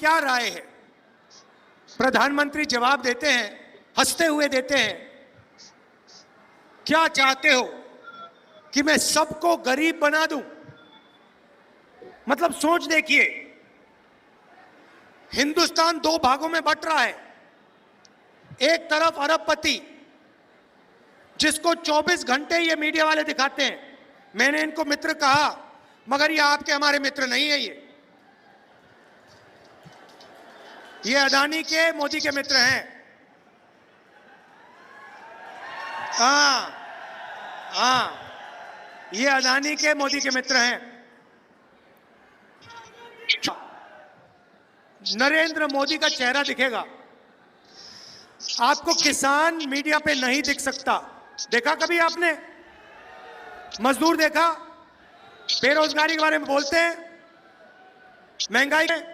क्या राय है? प्रधानमंत्री जवाब देते हैं, हंसते हुए देते हैं, क्या चाहते हो कि मैं सबको गरीब बना दूं? मतलब सोच देखिए, हिंदुस्तान दो भागों में बंट रहा है। एक तरफ अरबपति, जिसको 24 घंटे ये मीडिया वाले दिखाते हैं, मैंने इनको मित्र कहा, मगर ये आपके हमारे मित्र नहीं है। ये अदानी के, मोदी के मित्र हैं। ये अदानी के, मोदी के मित्र हैं। नरेंद्र मोदी का चेहरा दिखेगा आपको, किसान मीडिया पे नहीं दिख सकता। देखा कभी आपने? मजदूर देखा? बेरोजगारी के बारे में बोलते हैं, महंगाई के,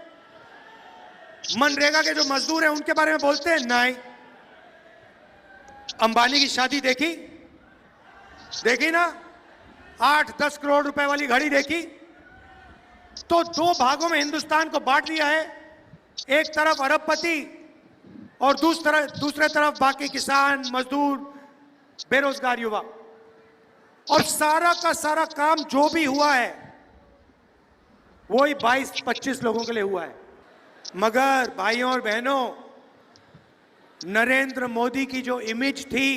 मनरेगा के जो मजदूर हैं उनके बारे में बोलते हैं? नहीं। अंबानी की शादी देखी? देखी ना? 8-10 करोड़ रुपए वाली घड़ी देखी? तो दो भागों में हिंदुस्तान को बांट दिया है। एक तरफ अरबपति और दूसरे तरफ बाकी किसान, मजदूर, बेरोजगार युवा। और सारा का सारा काम जो भी हुआ है वही 22-25 लोगों के लिए हुआ है। मगर भाइयों और बहनों, नरेंद्र मोदी की जो इमेज थी,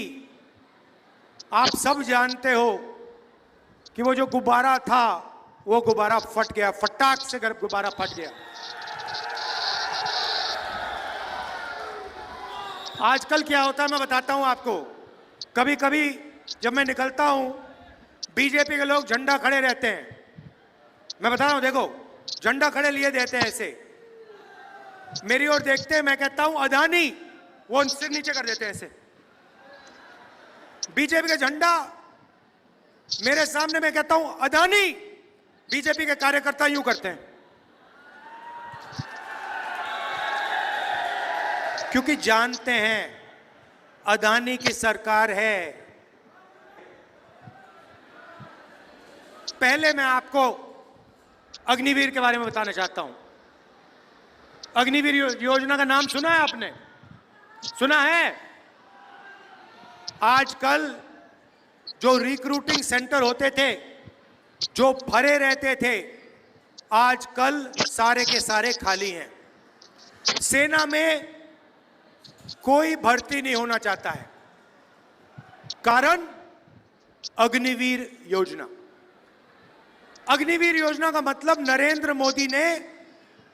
आप सब जानते हो कि वो जो गुब्बारा था, वो गुब्बारा फट गया, फटाक से गुब्बारा फट गया। आजकल क्या होता है मैं बताता हूं आपको। कभी कभी जब मैं निकलता हूं, बीजेपी के लोग झंडा खड़े रहते हैं। मैं बता रहा हूं, देखो, झंडा खड़े लिए देते हैं ऐसे, मेरी ओर देखते हैं, मैं कहता हूं अदानी, वो सिर नीचे कर देते हैं ऐसे। बीजेपी का झंडा मेरे सामने, मैं कहता हूं अदानी, बीजेपी के कार्यकर्ता यूं करते हैं, क्योंकि जानते हैं अदानी की सरकार है। पहले मैं आपको अग्निवीर के बारे में बताना चाहता हूं। अग्निवीर योजना का नाम सुना है आपने? सुना है? आजकल जो रिक्रूटिंग सेंटर होते थे, जो भरे रहते थे, आजकल सारे के सारे खाली हैं। सेना में कोई भर्ती नहीं होना चाहता है। कारण अग्निवीर योजना। अग्निवीर योजना का मतलब नरेंद्र मोदी ने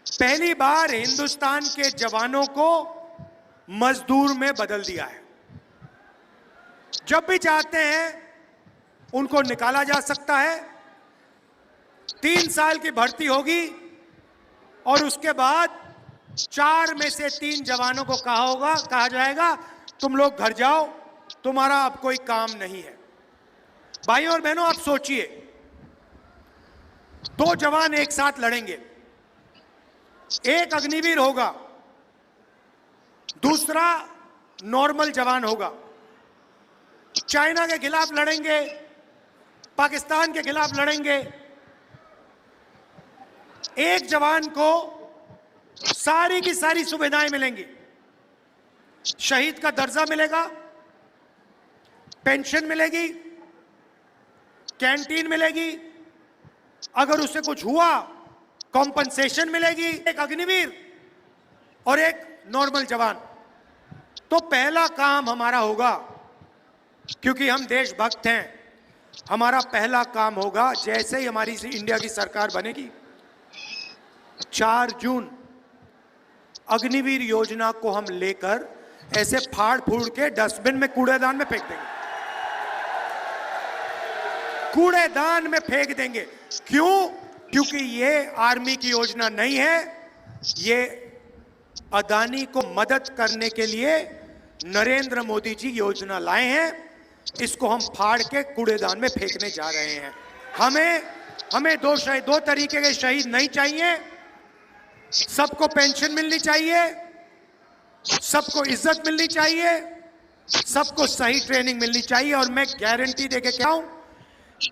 पहली बार हिंदुस्तान के जवानों को मजदूर में बदल दिया है। जब भी चाहते हैं उनको निकाला जा सकता है। 3 साल की भर्ती होगी और उसके बाद 4 में से 3 जवानों को कहा जाएगा तुम लोग घर जाओ, तुम्हारा अब कोई काम नहीं है। भाइयों और बहनों, आप सोचिए, 2 जवान एक साथ लड़ेंगे, एक अग्निवीर होगा, दूसरा नॉर्मल जवान होगा। चाइना के खिलाफ लड़ेंगे, पाकिस्तान के खिलाफ लड़ेंगे। एक जवान को सारी की सारी सुविधाएं मिलेंगी। शहीद का दर्जा मिलेगा, पेंशन मिलेगी, कैंटीन मिलेगी, अगर उससे कुछ हुआ कॉम्पनसेशन मिलेगी। एक अग्निवीर और एक नॉर्मल जवान। तो पहला काम हमारा होगा, क्योंकि हम देशभक्त हैं, हमारा पहला काम होगा, जैसे ही हमारी इंडिया की सरकार बनेगी, 4 जून अग्निवीर योजना को हम लेकर ऐसे फाड़ फूड़ के डस्टबिन में, कूड़ेदान में फेंक देंगे। कूड़ेदान में फेंक देंगे। क्यों? क्योंकि ये आर्मी की योजना नहीं है, ये अदानी को मदद करने के लिए नरेंद्र मोदी जी योजना लाए हैं। इसको हम फाड़ के कूड़ेदान में फेंकने जा रहे हैं। हमें दो तरीके के शहीद नहीं चाहिए। सबको पेंशन मिलनी चाहिए, सबको इज्जत मिलनी चाहिए, सबको सही ट्रेनिंग मिलनी चाहिए। और मैं गारंटी देके क्या हूं,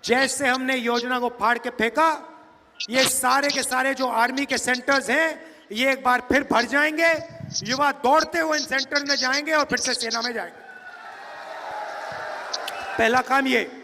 जैसे हमने योजना को फाड़ के फेंका, ये सारे के सारे जो आर्मी के सेंटर्स हैं, ये एक बार फिर भर जाएंगे, युवा दौड़ते हुए इन सेंटर में जाएंगे और फिर से सेना में जाएंगे। पहला काम ये।